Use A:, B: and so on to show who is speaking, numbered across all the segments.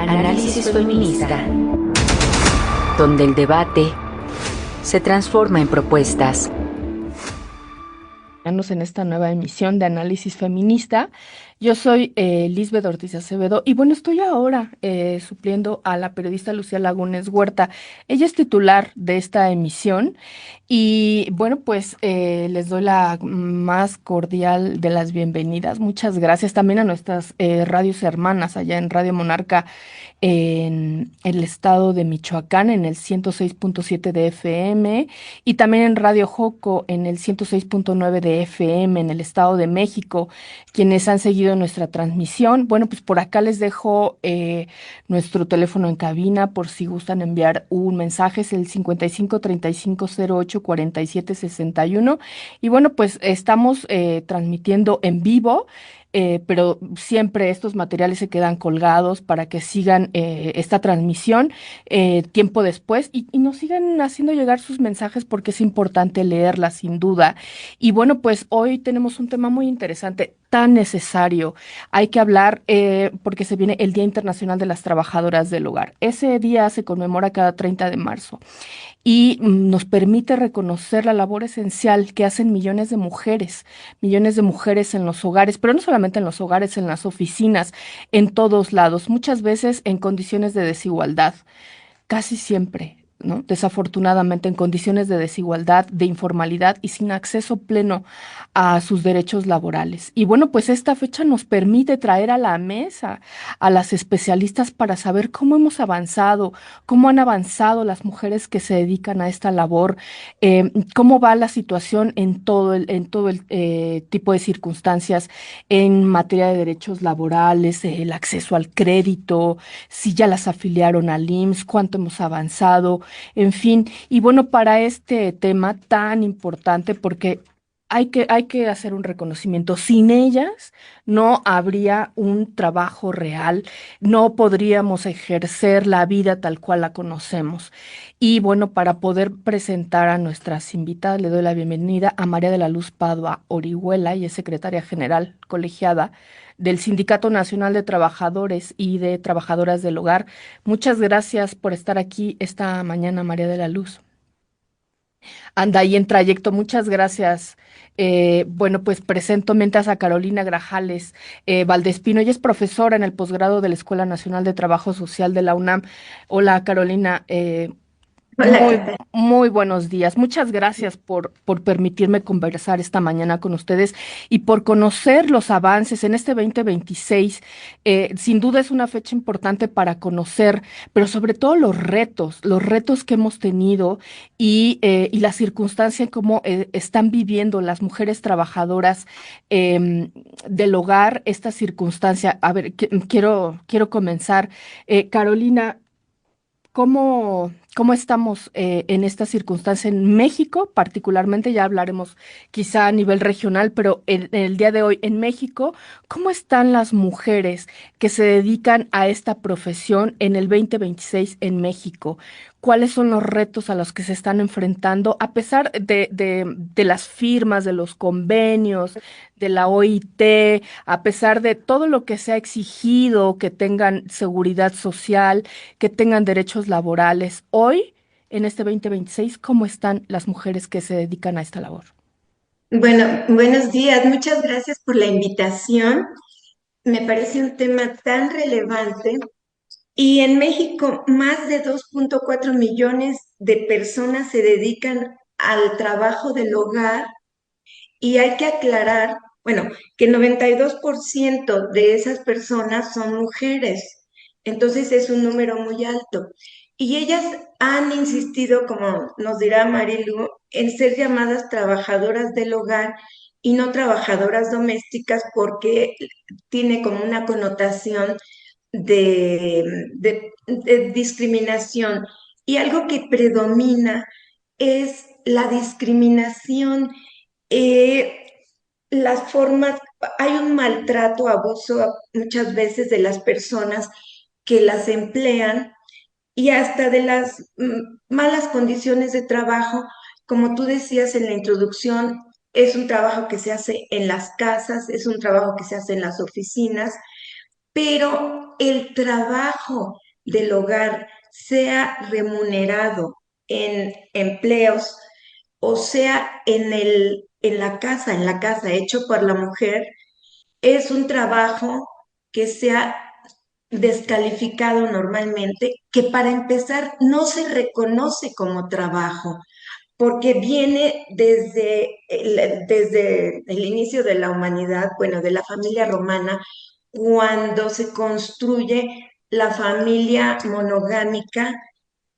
A: Análisis feminista, donde el debate se transforma en propuestas.
B: En esta nueva emisión de Análisis Feminista. Yo soy Lisbeth Ortiz Acevedo y bueno, estoy ahora supliendo a la periodista Lucía Lagunes Huerta. Ella es titular de esta emisión y bueno, pues les doy la más cordial de las bienvenidas. Muchas gracias también a nuestras radios hermanas allá en Radio Monarca en el estado de Michoacán en el 106.7 de FM y también en Radio Joco en el 106.9 de FM en el estado de México, quienes han seguido nuestra transmisión. Bueno, pues por acá les dejo nuestro teléfono en cabina por si gustan enviar un mensaje, es el 55 35 08 47 61. Y bueno, pues estamos transmitiendo en vivo. Pero siempre estos materiales se quedan colgados para que sigan esta transmisión tiempo después y nos sigan haciendo llegar sus mensajes porque es importante leerlas sin duda. Y bueno, pues hoy tenemos un tema muy interesante, tan necesario. Hay que hablar porque se viene el Día Internacional de las Trabajadoras del Hogar. Ese día se conmemora cada 30 de marzo y nos permite reconocer la labor esencial que hacen millones de mujeres en los hogares, pero no solamente en los hogares, en las oficinas, en todos lados, muchas veces en condiciones de desigualdad, casi siempre, ¿no? Desafortunadamente en condiciones de desigualdad, de informalidad y sin acceso pleno a sus derechos laborales. Y bueno, pues esta fecha nos permite traer a la mesa a las especialistas para saber cómo hemos avanzado, cómo han avanzado las mujeres que se dedican a esta labor, cómo va la situación en todo el tipo de circunstancias en materia de derechos laborales, el acceso al crédito, si ya las afiliaron al IMSS, cuánto hemos avanzado, en fin. Y bueno, para este tema tan importante, porque hay que hacer un reconocimiento. Sin ellas no habría un trabajo real, no podríamos ejercer la vida tal cual la conocemos. Y bueno, para poder presentar a nuestras invitadas, le doy la bienvenida a María de la Luz Padua Orihuela, y es secretaria general colegiada del Sindicato Nacional de Trabajadores y de Trabajadoras del Hogar. Muchas gracias por estar aquí esta mañana, María de la Luz. Anda ahí en trayecto, muchas gracias. Bueno, pues presento mientras a Carolina Grajales Valdespino. Ella es profesora en el posgrado de la Escuela Nacional de Trabajo Social de la UNAM. Hola, Carolina.
C: Hola, ¿qué tal?
B: Muy buenos días. Muchas gracias por permitirme conversar esta mañana con ustedes y por conocer los avances en este 2026. Sin duda es una fecha importante para conocer, pero sobre todo los retos que hemos tenido y la circunstancia en cómo están viviendo las mujeres trabajadoras del hogar esta circunstancia. A ver, quiero comenzar. Carolina. ¿Cómo estamos en esta circunstancia en México? Particularmente, ya hablaremos quizá a nivel regional, pero en el día de hoy en México, ¿cómo están las mujeres que se dedican a esta profesión en el 2026 en México? ¿Cuáles son los retos a los que se están enfrentando a pesar de las firmas, de los convenios, de la OIT, a pesar de todo lo que se ha exigido, que tengan seguridad social, que tengan derechos laborales? Hoy, en este 2026, ¿cómo están las mujeres que se dedican a esta labor?
C: Bueno, buenos días. Muchas gracias por la invitación. Me parece un tema tan relevante. Y en México, más de 2.4 millones de personas se dedican al trabajo del hogar y hay que aclarar, bueno, que el 92% de esas personas son mujeres. Entonces es un número muy alto. Y ellas han insistido, como nos dirá Marilu, en ser llamadas trabajadoras del hogar y no trabajadoras domésticas porque tiene como una connotación de discriminación. Y algo que predomina es la discriminación, eh, las formas, hay un maltrato, abuso muchas veces de las personas que las emplean y hasta de las malas condiciones de trabajo. Como tú decías en la introducción, es un trabajo que se hace en las casas, es un trabajo que se hace en las oficinas pero el trabajo del hogar, sea remunerado en empleos o sea en la casa hecho por la mujer, es un trabajo que se ha descalificado normalmente, que para empezar no se reconoce como trabajo, porque viene desde el inicio de la humanidad, bueno, de la familia romana, cuando se construye la familia monogámica.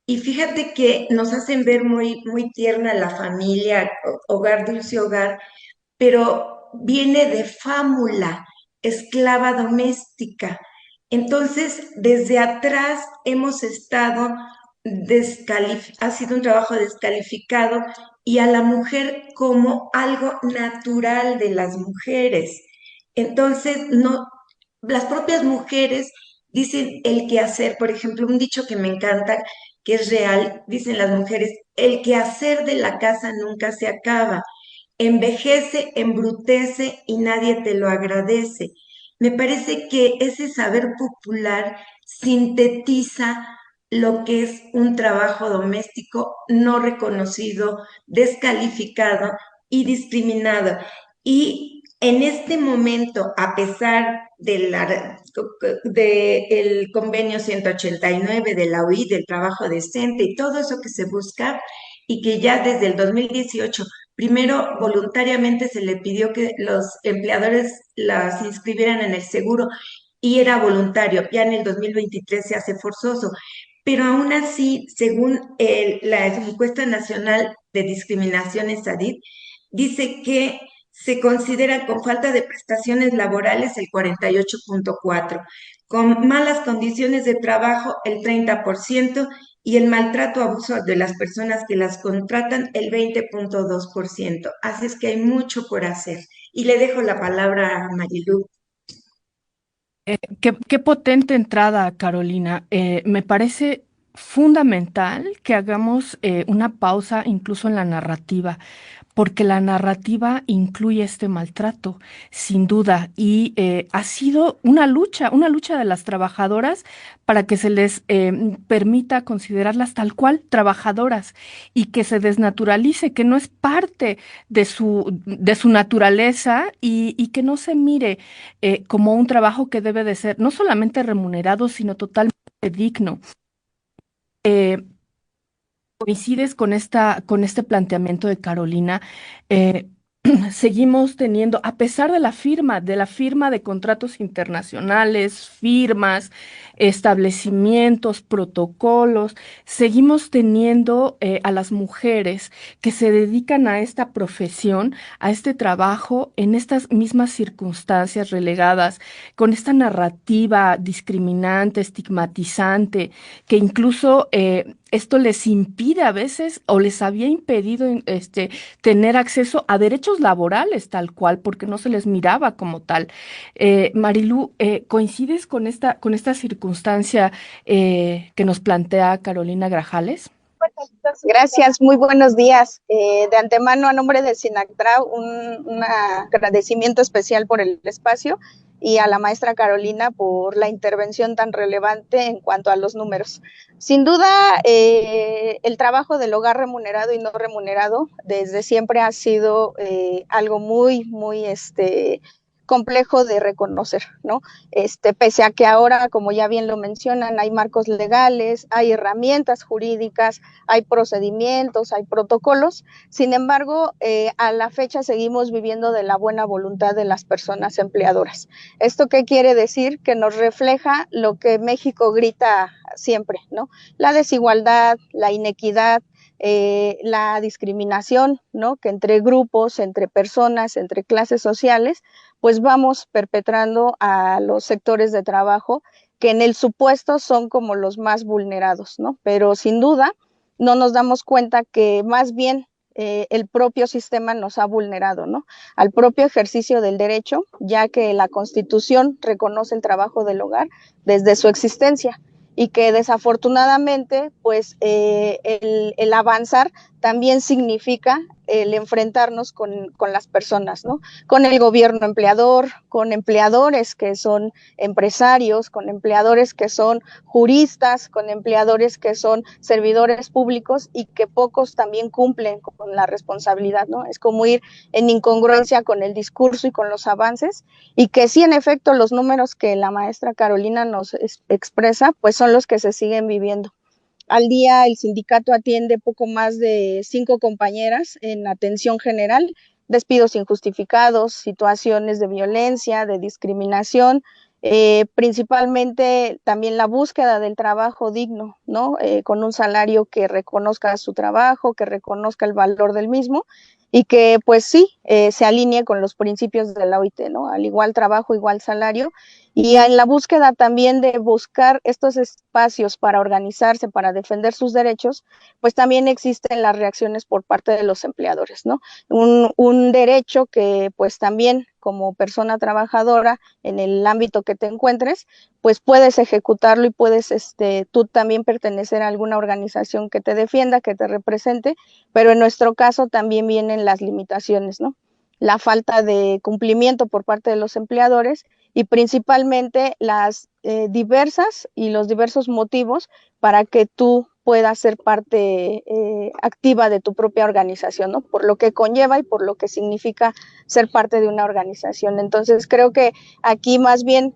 C: Y fíjate que nos hacen ver muy, muy tierna la familia, hogar, dulce hogar, pero viene de fámula, esclava doméstica. Entonces, desde atrás hemos estado ha sido un trabajo descalificado y a la mujer como algo natural de las mujeres. Entonces, no, las propias mujeres dicen el quehacer, por ejemplo, un dicho que me encanta, que es real, dicen las mujeres, el quehacer de la casa nunca se acaba, envejece, embrutece y nadie te lo agradece. Me parece que ese saber popular sintetiza lo que es un trabajo doméstico no reconocido, descalificado y discriminado. Y en este momento, a pesar del convenio 189 de la OIT, del trabajo decente y todo eso que se busca, y que ya desde el 2018 primero, voluntariamente se le pidió que los empleadores las inscribieran en el seguro y era voluntario. Ya en el 2023 se hace forzoso. Pero aún así, según la encuesta nacional de discriminaciones SADID, dice que se considera con falta de prestaciones laborales el 48.4, con malas condiciones de trabajo el 30% y el maltrato, abuso de las personas que las contratan el 20.2%. Así es que hay mucho por hacer. Y le dejo la palabra a Marilu.
B: Qué potente entrada, Carolina. Me parece fundamental que hagamos una pausa incluso en la narrativa, porque la narrativa incluye este maltrato, sin duda, y ha sido una lucha de las trabajadoras para que se les permita considerarlas tal cual trabajadoras y que se desnaturalice, que no es parte de su naturaleza y que no se mire como un trabajo que debe de ser no solamente remunerado, sino totalmente digno. Eh, ¿Coincides con este planteamiento de Carolina? Eh, Seguimos teniendo, a pesar de la firma de contratos internacionales, firmas, establecimientos, protocolos, seguimos teniendo a las mujeres que se dedican a esta profesión, a este trabajo, en estas mismas circunstancias relegadas, con esta narrativa discriminante, estigmatizante, que incluso esto les impide a veces o les había impedido tener acceso a derechos laborales tal cual, porque no se les miraba como tal. Marilú, ¿coincides con esta circunstancia que nos plantea Carolina Grajales?
D: Gracias, muy buenos días. De antemano, a nombre de SINACTRA, un agradecimiento especial por el espacio y a la maestra Carolina por la intervención tan relevante en cuanto a los números. Sin duda, el trabajo del hogar remunerado y no remunerado desde siempre ha sido algo muy, muy complejo de reconocer, ¿no? Pese a que ahora, como ya bien lo mencionan, hay marcos legales, hay herramientas jurídicas, hay procedimientos, hay protocolos. Sin embargo, a la fecha seguimos viviendo de la buena voluntad de las personas empleadoras. ¿Esto qué quiere decir? Que nos refleja lo que México grita siempre, ¿no? La desigualdad, la inequidad, la discriminación, ¿no? Que entre grupos, entre personas, entre clases sociales, pues vamos perpetrando a los sectores de trabajo que en el supuesto son como los más vulnerados, ¿no? Pero sin duda no nos damos cuenta que más bien el propio sistema nos ha vulnerado, ¿no? Al propio ejercicio del derecho, ya que la Constitución reconoce el trabajo del hogar desde su existencia y que desafortunadamente, pues el avanzar también significa el enfrentarnos con las personas, ¿no? Con el gobierno empleador, con empleadores que son empresarios, con empleadores que son juristas, con empleadores que son servidores públicos y que pocos también cumplen con la responsabilidad, ¿no? Es como ir en incongruencia con el discurso y con los avances, y que sí, en efecto, los números que la maestra Carolina nos expresa, pues son los que se siguen viviendo. Al día el sindicato atiende poco más de 5 compañeras en atención general, despidos injustificados, situaciones de violencia, de discriminación, principalmente también la búsqueda del trabajo digno, ¿no? Con un salario que reconozca su trabajo, que reconozca el valor del mismo y que pues sí, se alinee con los principios de la OIT, ¿no? Al igual trabajo, igual salario, y en la búsqueda también de buscar estos espacios para organizarse, para defender sus derechos, pues también existen las reacciones por parte de los empleadores, ¿no? Un derecho que pues también como persona trabajadora en el ámbito que te encuentres, pues puedes ejecutarlo y puedes tú también pertenecer a alguna organización que te defienda, que te represente, pero en nuestro caso también vienen las limitaciones, ¿no? La falta de cumplimiento por parte de los empleadores y principalmente las diversas y los diversos motivos para que tú puedas ser parte activa de tu propia organización, ¿no? Por lo que conlleva y por lo que significa ser parte de una organización. Entonces creo que aquí más bien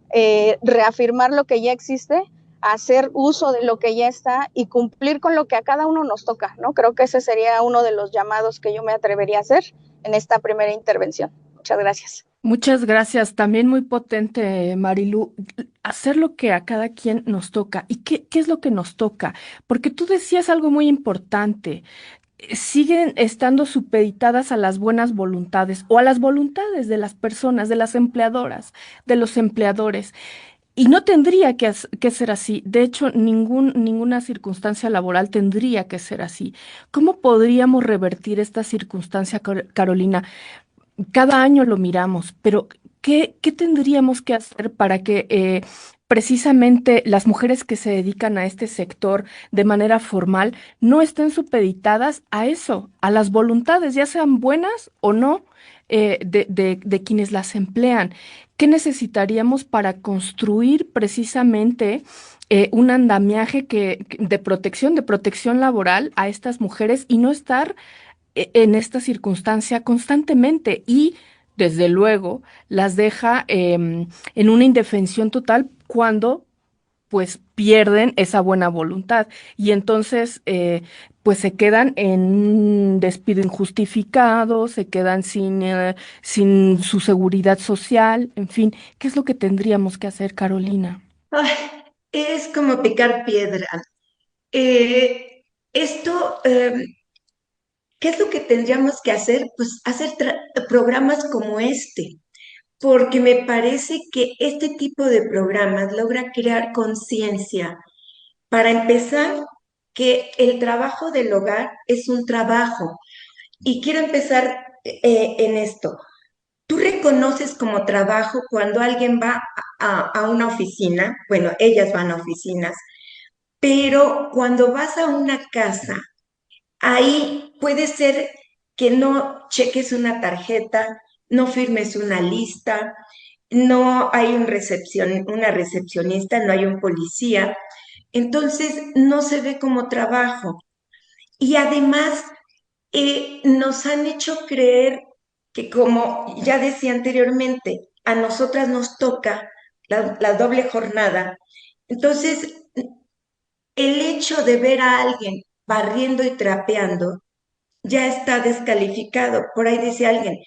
D: reafirmar lo que ya existe, hacer uso de lo que ya está y cumplir con lo que a cada uno nos toca, ¿no? Creo que ese sería uno de los llamados que yo me atrevería a hacer en esta primera intervención. Muchas gracias.
B: Muchas gracias. También muy potente, Marilu, hacer lo que a cada quien nos toca. ¿Y qué es lo que nos toca? Porque tú decías algo muy importante. Siguen estando supeditadas a las buenas voluntades o a las voluntades de las personas, de las empleadoras, de los empleadores. Y no tendría que ser así. De hecho, ninguna circunstancia laboral tendría que ser así. ¿Cómo podríamos revertir esta circunstancia, Carolina? Cada año lo miramos, pero ¿qué tendríamos que hacer para que precisamente las mujeres que se dedican a este sector de manera formal no estén supeditadas a eso, a las voluntades, ya sean buenas o no, de quienes las emplean? ¿Qué necesitaríamos para construir precisamente un andamiaje de protección laboral a estas mujeres y no estar en esta circunstancia constantemente y, desde luego, las deja en una indefensión total cuando pues pierden esa buena voluntad y entonces pues se quedan en un despido injustificado, se quedan sin su seguridad social, en fin, ¿qué es lo que tendríamos que hacer, Carolina?
C: Ay, es como picar piedra. Eh, esto, ¿qué es lo que tendríamos que hacer? Pues hacer programas como este, porque me parece que este tipo de programas logra crear conciencia. Para empezar, que el trabajo del hogar es un trabajo. Y quiero empezar en esto. Tú reconoces como trabajo cuando alguien va a una oficina, bueno, ellas van a oficinas, pero cuando vas a una casa, ahí puede ser que no cheques una tarjeta, no firmes una lista, no hay una recepcionista, no hay un policía, entonces no se ve como trabajo. Y además nos han hecho creer que, como ya decía anteriormente, a nosotras nos toca la doble jornada. Entonces, el hecho de ver a alguien barriendo y trapeando ya está descalificado. Por ahí dice alguien,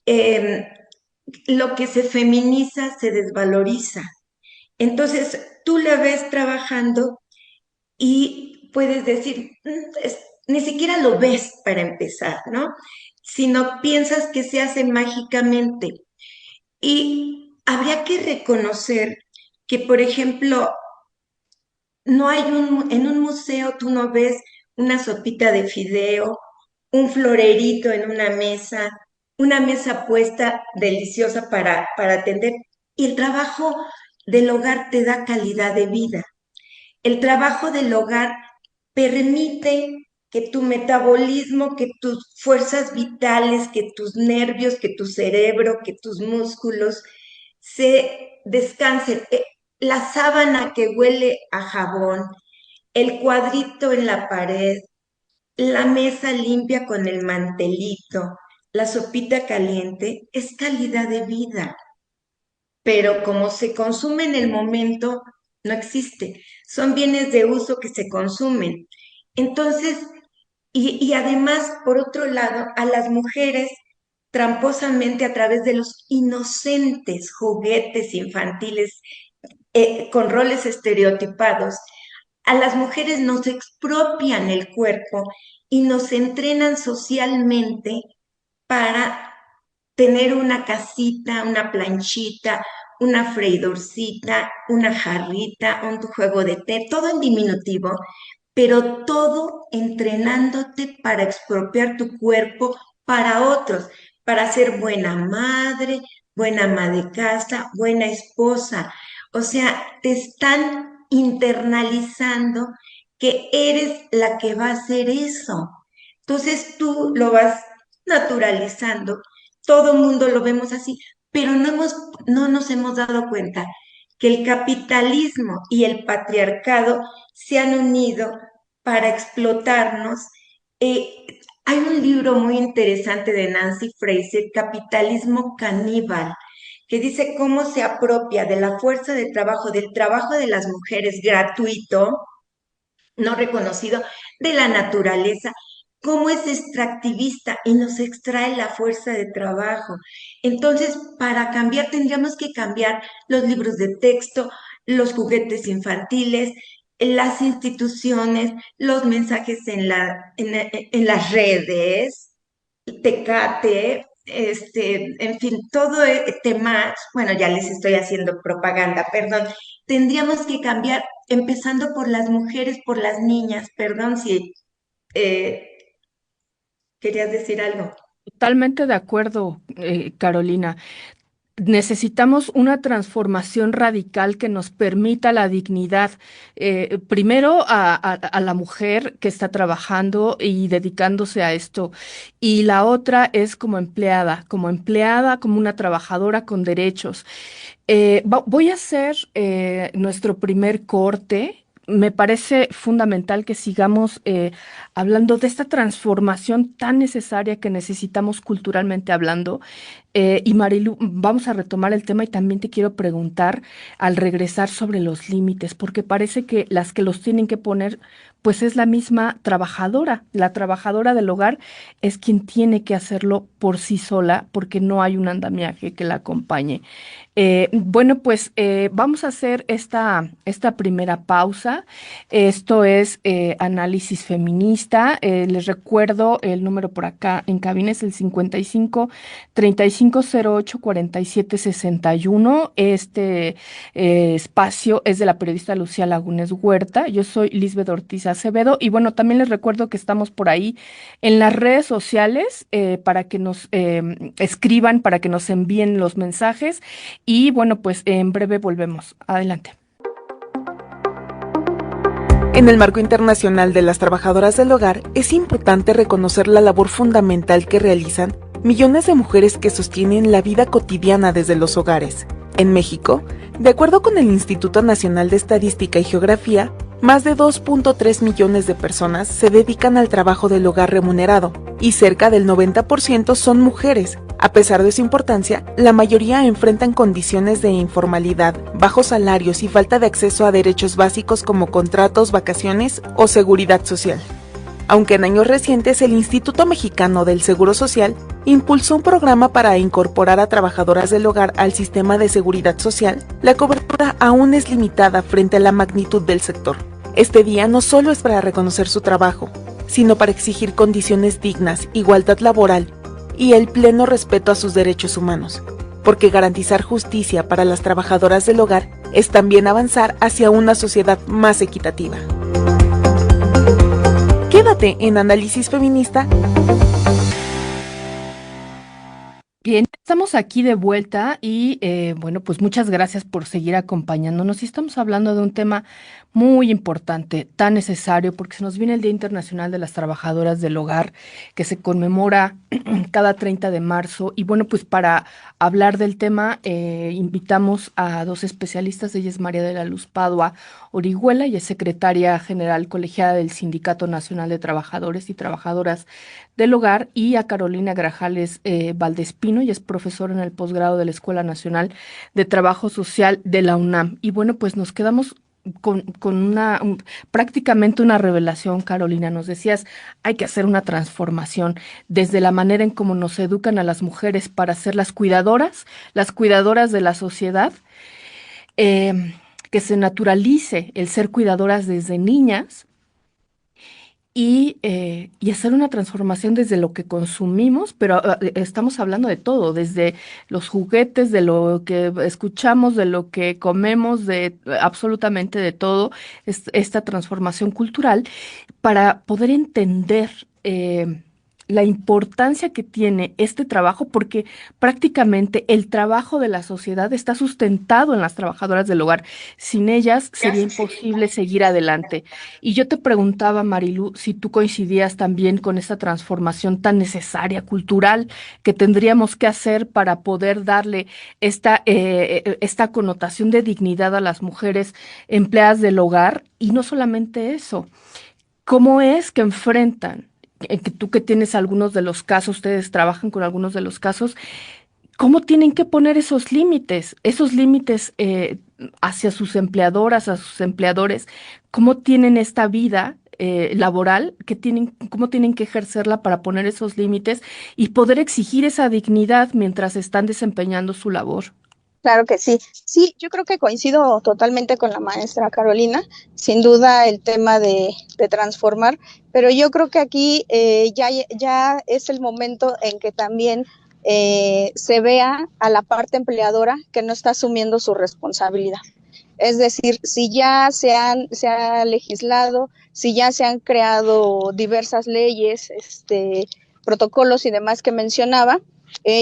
C: eh, lo que se feminiza se desvaloriza. Entonces, tú la ves trabajando y puedes decir, ni siquiera lo ves para empezar, ¿no? Sino piensas que se hace mágicamente. Y habría que reconocer que, por ejemplo, no hay en un museo tú no ves una sopita de fideo, un florerito en una mesa puesta deliciosa para atender. Y el trabajo del hogar te da calidad de vida. El trabajo del hogar permite que tu metabolismo, que tus fuerzas vitales, que tus nervios, que tu cerebro, que tus músculos se descansen. La sábana que huele a jabón, el cuadrito en la pared, la mesa limpia con el mantelito, la sopita caliente, es calidad de vida. Pero como se consume en el momento, no existe. Son bienes de uso que se consumen. Entonces, y además, por otro lado, a las mujeres, tramposamente a través de los inocentes juguetes infantiles con roles estereotipados, a las mujeres nos expropian el cuerpo y nos entrenan socialmente para tener una casita, una planchita, una freidorcita, una jarrita, un juego de té, todo en diminutivo, pero todo entrenándote para expropiar tu cuerpo para otros, para ser buena madre, buena ama de casa, buena esposa. O sea, te están internalizando que eres la que va a hacer eso. Entonces tú lo vas naturalizando, todo mundo lo vemos así, pero no nos hemos dado cuenta que el capitalismo y el patriarcado se han unido para explotarnos. Hay un libro muy interesante de Nancy Fraser, Capitalismo Caníbal, que dice cómo se apropia de la fuerza de trabajo, del trabajo de las mujeres gratuito, no reconocido, de la naturaleza, cómo es extractivista y nos extrae la fuerza de trabajo. Entonces, para cambiar tendríamos que cambiar los libros de texto, los juguetes infantiles, las instituciones, los mensajes en las redes, Tecate, en fin, todo temas, bueno, ya les estoy haciendo propaganda, perdón, tendríamos que cambiar, empezando por las mujeres, por las niñas, perdón si eh, querías decir algo.
B: Totalmente de acuerdo, Carolina. Necesitamos una transformación radical que nos permita la dignidad, primero a la mujer que está trabajando y dedicándose a esto, y la otra es como empleada, como una trabajadora con derechos. Voy a hacer nuestro primer corte. Me parece fundamental que sigamos hablando de esta transformación tan necesaria que necesitamos culturalmente hablando. Y Marilu, vamos a retomar el tema y también te quiero preguntar al regresar sobre los límites, porque parece que las que los tienen que poner, pues es la misma trabajadora. La trabajadora del hogar es quien tiene que hacerlo por sí sola, porque no hay un andamiaje que la acompañe. Bueno, pues vamos a hacer esta primera pausa. Esto es análisis feminista. Les recuerdo el número por acá en cabina es el 55 3508 4761. Este espacio es de la periodista Lucía Lagunes Huerta. Yo soy Lisbeth Ortiz Acevedo y bueno, también les recuerdo que estamos por ahí en las redes sociales para que nos escriban, para que nos envíen los mensajes. Y bueno, pues en breve volvemos. Adelante.
E: En el marco internacional de las trabajadoras del hogar, es importante reconocer la labor fundamental que realizan millones de mujeres que sostienen la vida cotidiana desde los hogares. En México, de acuerdo con el Instituto Nacional de Estadística y Geografía, más de 2.3 millones de personas se dedican al trabajo del hogar remunerado y cerca del 90% son mujeres. A pesar de su importancia, la mayoría enfrentan condiciones de informalidad, bajos salarios y falta de acceso a derechos básicos como contratos, vacaciones o seguridad social. Aunque en años recientes el Instituto Mexicano del Seguro Social impulsó un programa para incorporar a trabajadoras del hogar al sistema de seguridad social, la cobertura aún es limitada frente a la magnitud del sector. Este día no solo es para reconocer su trabajo, sino para exigir condiciones dignas, igualdad laboral y el pleno respeto a sus derechos humanos, porque garantizar justicia para las trabajadoras del hogar es también avanzar hacia una sociedad más equitativa. Quédate en Análisis Feminista.
B: Bien, Estamos aquí de vuelta y bueno, pues muchas gracias por seguir acompañándonos. Y estamos hablando de un tema muy importante, tan necesario, porque se nos viene el Día Internacional de las Trabajadoras del Hogar, que se conmemora cada 30 de marzo. Y bueno, pues para hablar del tema, invitamos a dos especialistas. Ella es María de la Luz Padua Orihuela y es secretaria general colegiada del Sindicato Nacional de Trabajadores y Trabajadoras del Hogar, y a Carolina Grajales Valdespino, y es profesora en el posgrado de la Escuela Nacional de Trabajo Social de la UNAM. Y bueno, pues nos quedamos con prácticamente una revelación, Carolina. Nos decías, hay que hacer una transformación desde la manera en cómo nos educan a las mujeres para ser las cuidadoras de la sociedad, que se naturalice el ser cuidadoras desde niñas y hacer una transformación desde lo que consumimos, pero estamos hablando de todo, desde los juguetes, de lo que escuchamos, de lo que comemos, de absolutamente de todo, esta transformación cultural para poder entender la importancia que tiene este trabajo, porque prácticamente el trabajo de la sociedad está sustentado en las trabajadoras del hogar. Sin ellas sería imposible seguir adelante. Y yo te preguntaba, Marilu, si tú coincidías también con esta transformación tan necesaria, cultural, que tendríamos que hacer para poder darle esta connotación de dignidad a las mujeres empleadas del hogar. Y no solamente eso, ¿cómo es que enfrentan, que tú que tienes algunos de los casos, ustedes trabajan con algunos de los casos, cómo tienen que poner esos límites hacia sus empleadoras, a sus empleadores, cómo tienen esta vida laboral, cómo tienen que ejercerla para poner esos límites y poder exigir esa dignidad mientras están desempeñando su labor?
D: Claro que sí. Sí, yo creo que coincido totalmente con la maestra Carolina. Sin duda el tema de transformar, pero yo creo que aquí ya es el momento en que también se vea a la parte empleadora que no está asumiendo su responsabilidad. Es decir, si ya se ha legislado, si ya se han creado diversas leyes, protocolos y demás que mencionaba,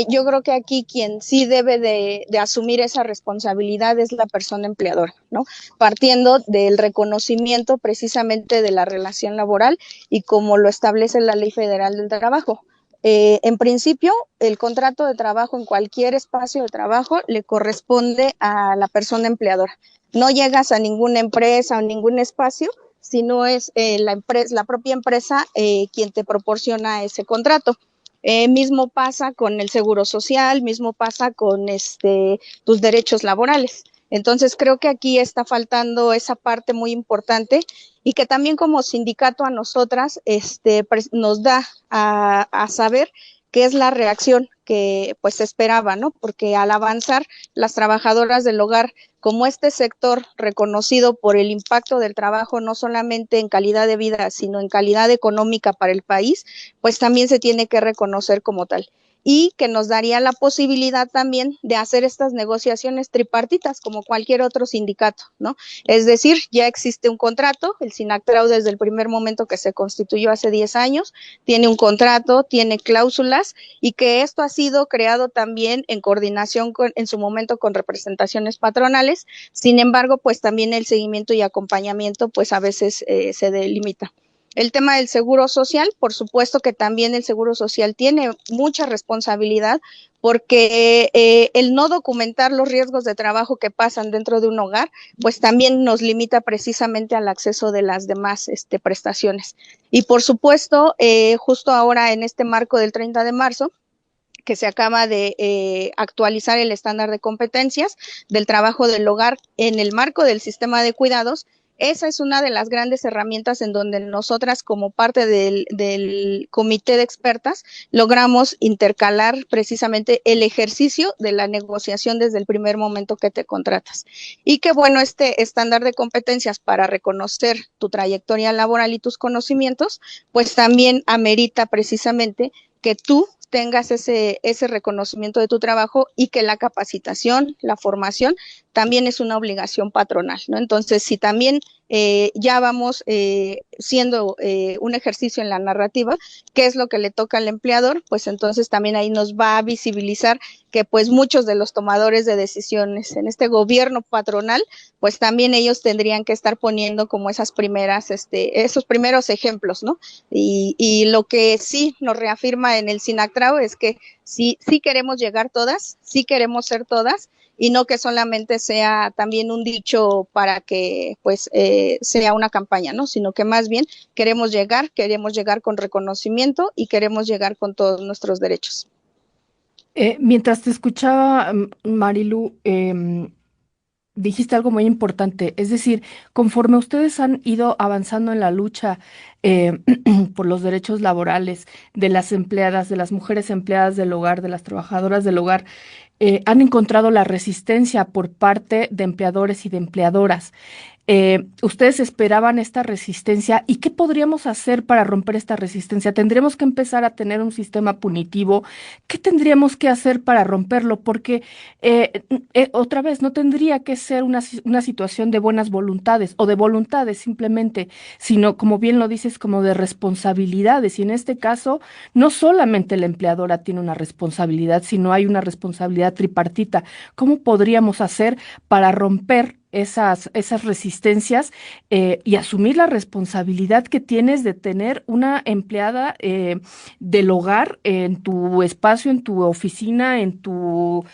D: yo creo que aquí quien sí debe de asumir esa responsabilidad es la persona empleadora, ¿no? Partiendo del reconocimiento precisamente de la relación laboral y como lo establece la Ley Federal del Trabajo. En principio, el contrato de trabajo en cualquier espacio de trabajo le corresponde a la persona empleadora. No llegas a ninguna empresa o ningún espacio si no es la propia empresa quien te proporciona ese contrato. Mismo pasa con el seguro social, mismo pasa con tus derechos laborales. Entonces creo que aquí está faltando esa parte muy importante y que también como sindicato a nosotras nos da a saber qué es la reacción que pues se esperaba, ¿no? Porque al avanzar las trabajadoras del hogar, como este sector reconocido por el impacto del trabajo, no solamente en calidad de vida, sino en calidad económica para el país, pues también se tiene que reconocer como tal. Y que nos daría la posibilidad también de hacer estas negociaciones tripartitas como cualquier otro sindicato, ¿no? Es decir, ya existe un contrato, el SINACTRAU desde el primer momento que se constituyó hace 10 años, tiene un contrato, tiene cláusulas y que esto ha sido creado también en coordinación en su momento con representaciones patronales, sin embargo, pues también el seguimiento y acompañamiento pues a veces se delimita. El tema del seguro social, por supuesto que también el seguro social tiene mucha responsabilidad porque el no documentar los riesgos de trabajo que pasan dentro de un hogar, pues también nos limita precisamente al acceso de las demás prestaciones. Y por supuesto, justo ahora en este marco del 30 de marzo, que se acaba de actualizar el estándar de competencias del trabajo del hogar en el marco del sistema de cuidados. Esa es una de las grandes herramientas en donde nosotras como parte del comité de expertas logramos intercalar precisamente el ejercicio de la negociación desde el primer momento que te contratas. Y que bueno, este estándar de competencias para reconocer tu trayectoria laboral y tus conocimientos, pues también amerita precisamente que tú tengas ese reconocimiento de tu trabajo y que la capacitación, la formación, también es una obligación patronal, ¿no? Entonces, si también ya vamos siendo un ejercicio en la narrativa, ¿qué es lo que le toca al empleador? Pues entonces también ahí nos va a visibilizar que pues muchos de los tomadores de decisiones en este gobierno patronal, pues también ellos tendrían que estar poniendo como esos primeros ejemplos, ¿no? Y lo que sí nos reafirma en el SINACTRAO es que sí queremos llegar todas, sí queremos ser todas, y no que solamente sea también un dicho para que pues sea una campaña, ¿no? Sino que más bien queremos llegar con reconocimiento y queremos llegar con todos nuestros derechos.
B: Mientras te escuchaba, Marilu, dijiste algo muy importante, es decir, conforme ustedes han ido avanzando en la lucha eh, por los derechos laborales de las empleadas, de las mujeres empleadas del hogar, de las trabajadoras del hogar, han encontrado la resistencia por parte de empleadores y de empleadoras. ¿Ustedes esperaban esta resistencia? ¿Y qué podríamos hacer para romper esta resistencia? ¿Tendríamos que empezar a tener un sistema punitivo? ¿Qué tendríamos que hacer para romperlo? Porque otra vez, no tendría que ser una situación de buenas voluntades o de voluntades simplemente, sino, como bien lo dices, como de responsabilidades. Y en este caso, no solamente la empleadora tiene una responsabilidad, sino hay una responsabilidad tripartita. ¿Cómo podríamos hacer para romper esas resistencias y asumir la responsabilidad que tienes de tener una empleada del hogar en tu espacio, en tu oficina, en tu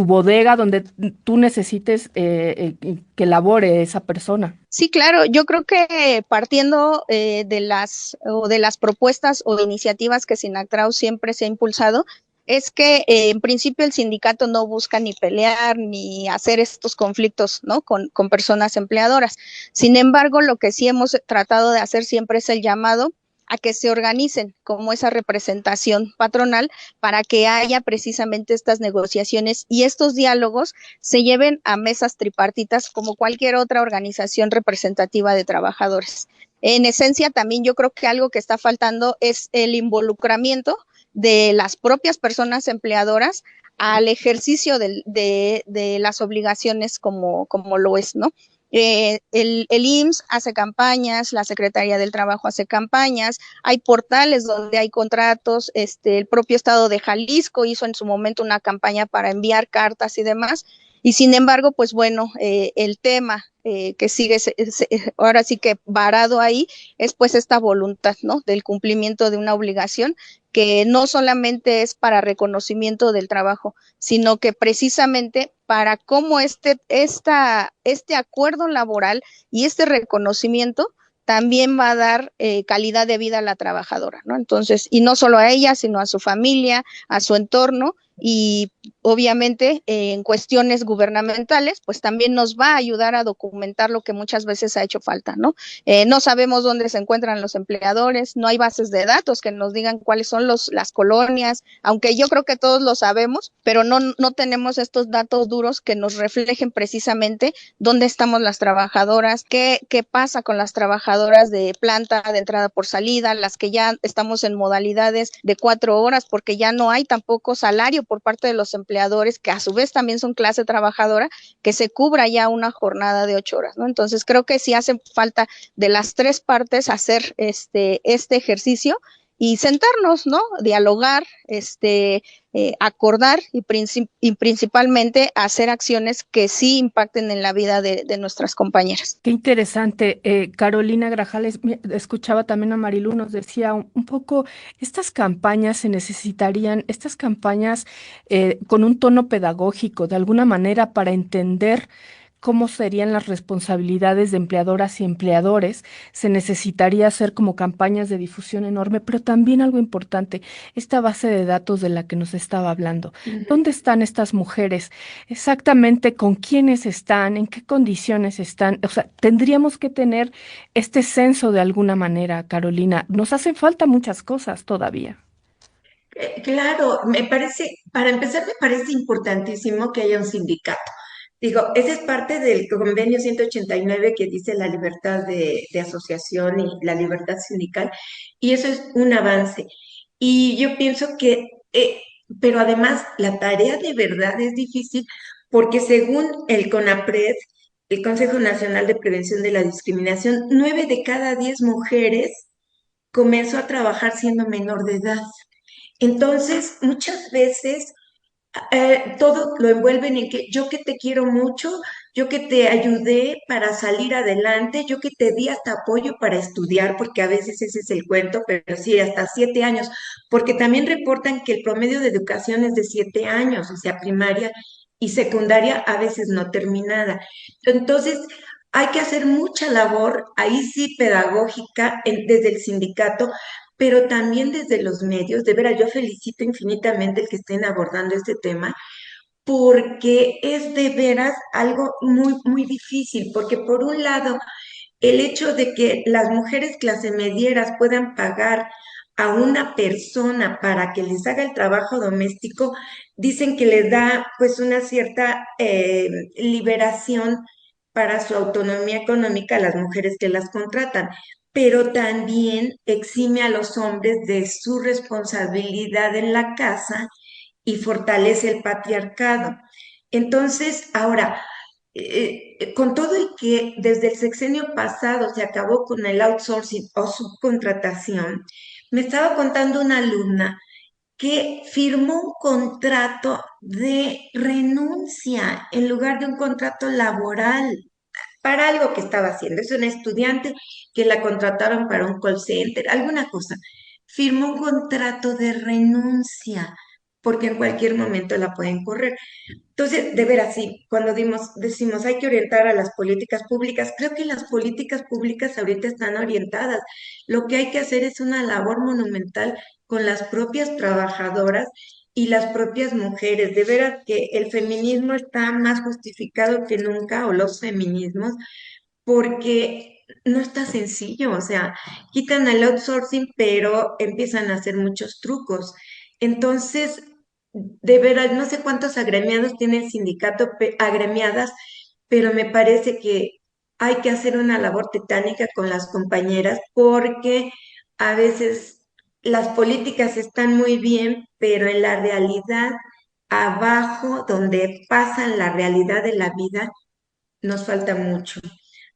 B: bodega, donde tú necesites que labore esa persona?
D: Sí, claro, yo creo que partiendo de las propuestas o iniciativas que SINACTRAO siempre se ha impulsado, es que en principio el sindicato no busca ni pelear ni hacer estos conflictos, ¿no? Con personas empleadoras. Sin embargo, lo que sí hemos tratado de hacer siempre es el llamado a que se organicen como esa representación patronal para que haya precisamente estas negociaciones y estos diálogos se lleven a mesas tripartitas como cualquier otra organización representativa de trabajadores. En esencia, también yo creo que algo que está faltando es el involucramiento de las propias personas empleadoras al ejercicio de las obligaciones como lo es, ¿no? El IMSS hace campañas, la Secretaría del Trabajo hace campañas, hay portales donde hay contratos, el propio Estado de Jalisco hizo en su momento una campaña para enviar cartas y demás, y sin embargo, pues bueno, el tema que sigue ahora sí que varado ahí es pues esta voluntad, ¿no? Del cumplimiento de una obligación que no solamente es para reconocimiento del trabajo, sino que precisamente para cómo este acuerdo laboral y este reconocimiento también va a dar calidad de vida a la trabajadora, ¿no? Entonces, y no solo a ella, sino a su familia, a su entorno, y obviamente en cuestiones gubernamentales, pues también nos va a ayudar a documentar lo que muchas veces ha hecho falta, ¿no? No sabemos dónde se encuentran los empleadores, no hay bases de datos que nos digan cuáles son las colonias, aunque yo creo que todos lo sabemos, pero no tenemos estos datos duros que nos reflejen precisamente dónde estamos las trabajadoras, qué pasa con las trabajadoras de planta, de entrada por salida, las que ya estamos en modalidades de 4 horas, porque ya no hay tampoco salario por parte de los empleadores, que a su vez también son clase trabajadora, que se cubra ya una jornada de 8 horas, ¿no? Entonces creo que sí hace falta de las 3 partes hacer este ejercicio y sentarnos, ¿no? Dialogar, acordar y principalmente hacer acciones que sí impacten en la vida de nuestras compañeras.
B: Qué interesante. Carolina Grajales, escuchaba también a Marilu, nos decía un poco, estas campañas se necesitarían, estas campañas con un tono pedagógico, de alguna manera, para entender cómo serían las responsabilidades de empleadoras y empleadores, se necesitaría hacer como campañas de difusión enorme, pero también algo importante, esta base de datos de la que nos estaba hablando. ¿Dónde están estas mujeres? Exactamente con quiénes están, en qué condiciones están. O sea, tendríamos que tener este censo de alguna manera, Carolina. Nos hacen falta muchas cosas todavía.
C: Claro, para empezar, me parece importantísimo que haya un sindicato. Digo, esa es parte del convenio 189 que dice la libertad de asociación y la libertad sindical, y eso es un avance. Y yo pienso que, pero además la tarea de verdad es difícil porque según el CONAPRED, el Consejo Nacional de Prevención de la Discriminación, 9 de cada 10 mujeres comenzó a trabajar siendo menor de edad. Entonces, muchas veces todo lo envuelven en que yo que te quiero mucho, yo que te ayudé para salir adelante, yo que te di hasta apoyo para estudiar, porque a veces ese es el cuento, pero sí, hasta 7 años, porque también reportan que el promedio de educación es de 7 años, o sea, primaria y secundaria a veces no terminada. Entonces, hay que hacer mucha labor, ahí sí pedagógica, desde el sindicato, pero también desde los medios. De veras, yo felicito infinitamente el que estén abordando este tema, porque es de veras algo muy, muy difícil, porque por un lado, el hecho de que las mujeres clase medieras puedan pagar a una persona para que les haga el trabajo doméstico, dicen que les da pues una cierta liberación para su autonomía económica a las mujeres que las contratan, pero también exime a los hombres de su responsabilidad en la casa y fortalece el patriarcado. Entonces, ahora, con todo y que desde el sexenio pasado se acabó con el outsourcing o subcontratación, me estaba contando una alumna que firmó un contrato de renuncia en lugar de un contrato laboral para algo que estaba haciendo. Es una estudiante que la contrataron para un call center, alguna cosa. Firmó un contrato de renuncia porque en cualquier momento la pueden correr. Entonces, de veras, sí, cuando decimos hay que orientar a las políticas públicas, creo que las políticas públicas ahorita están orientadas. Lo que hay que hacer es una labor monumental con las propias trabajadoras y las propias mujeres. De veras que el feminismo está más justificado que nunca, o los feminismos, porque no está sencillo. O sea, quitan el outsourcing, pero empiezan a hacer muchos trucos. Entonces, de veras, no sé cuántos agremiados tiene el sindicato, agremiadas, pero me parece que hay que hacer una labor titánica con las compañeras porque a veces las políticas están muy bien, pero en la realidad, abajo, donde pasan la realidad de la vida, nos falta mucho.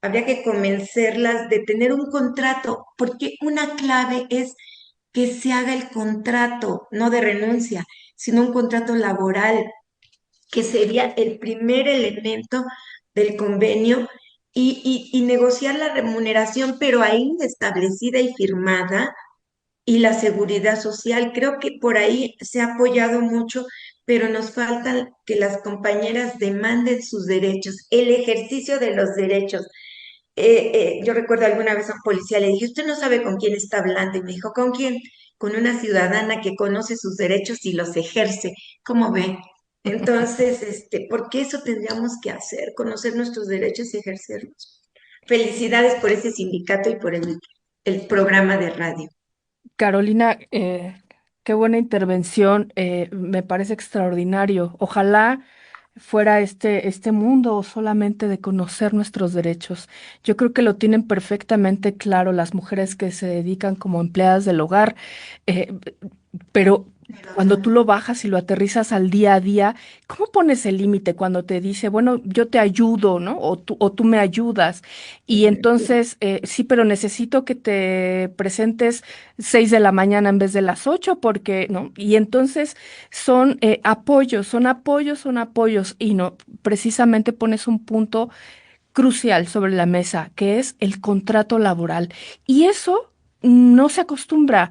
C: Habría que convencerlas de tener un contrato, porque una clave es que se haga el contrato, no de renuncia, sino un contrato laboral, que sería el primer elemento del convenio, y negociar la remuneración, pero ahí establecida y firmada, y la seguridad social. Creo que por ahí se ha apoyado mucho, pero nos falta que las compañeras demanden sus derechos, el ejercicio de los derechos. Yo recuerdo alguna vez a un policía, le dije, usted no sabe con quién está hablando, y me dijo, ¿con quién? Con una ciudadana que conoce sus derechos y los ejerce. ¿Cómo ve? Entonces, ¿por qué eso tendríamos que hacer? Conocer nuestros derechos y ejercerlos. Felicidades por ese sindicato y por el programa de radio.
B: Carolina, qué buena intervención, me parece extraordinario. Ojalá fuera este mundo solamente de conocer nuestros derechos. Yo creo que lo tienen perfectamente claro las mujeres que se dedican como empleadas del hogar, eh, pero cuando tú lo bajas y lo aterrizas al día a día, ¿cómo pones el límite cuando te dice, bueno, yo te ayudo, ¿no? O tú me ayudas. Y entonces, sí, pero necesito que te presentes 6 de la mañana en vez de las 8, porque, ¿no? Y entonces apoyos, son apoyos, son apoyos. Y no, precisamente pones un punto crucial sobre la mesa, que es el contrato laboral. Y eso no se acostumbra.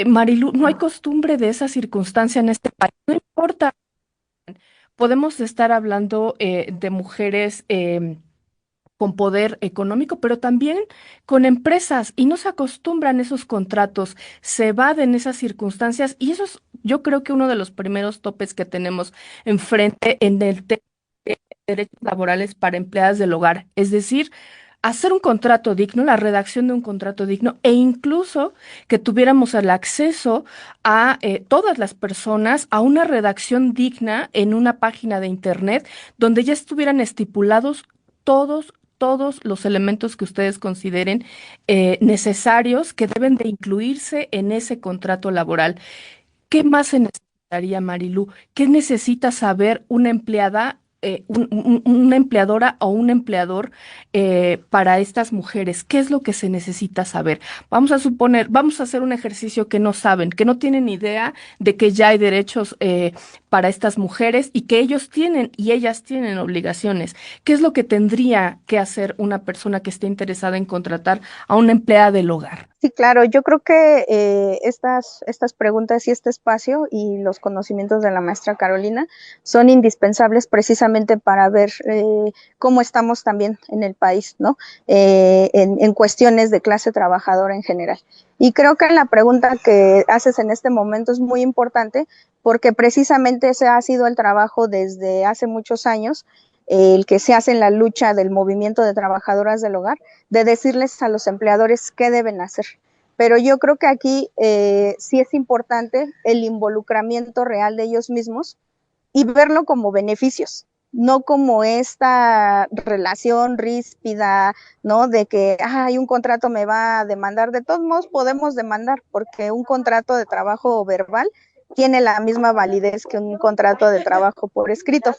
B: Marilu, no hay costumbre de esa circunstancia en este país. No importa, podemos estar hablando de mujeres con poder económico, pero también con empresas, y no se acostumbran esos contratos, se evaden esas circunstancias, y eso es, yo creo que uno de los primeros topes que tenemos enfrente en el tema de derechos laborales para empleadas del hogar, es decir, hacer un contrato digno, la redacción de un contrato digno, e incluso que tuviéramos el acceso a todas las personas a una redacción digna en una página de internet donde ya estuvieran estipulados todos todos los elementos que ustedes consideren necesarios que deben de incluirse en ese contrato laboral. ¿Qué más se necesitaría, Marilú? ¿Qué necesita saber una empleada, una empleadora o un empleador para estas mujeres? ¿Qué es lo que se necesita saber? Vamos a suponer, vamos a hacer un ejercicio que no saben, que no tienen idea de que ya hay derechos para estas mujeres y que ellos tienen y ellas tienen obligaciones. ¿Qué es lo que tendría que hacer una persona que esté interesada en contratar a una empleada del hogar?
D: Sí, claro, yo creo que estas preguntas y este espacio y los conocimientos de la maestra Carolina son indispensables precisamente para ver cómo estamos también en el país, ¿no? En cuestiones de clase trabajadora en general. Y creo que la pregunta que haces en este momento es muy importante porque precisamente ese ha sido el trabajo desde hace muchos años, el que se hace en la lucha del movimiento de trabajadoras del hogar, de decirles a los empleadores qué deben hacer. Pero yo creo que aquí sí es importante el involucramiento real de ellos mismos y verlo como beneficios, no como esta relación ríspida, ¿no? De que hay un contrato me va a demandar. De todos modos podemos demandar porque un contrato de trabajo verbal tiene la misma validez que un contrato de trabajo por escrito.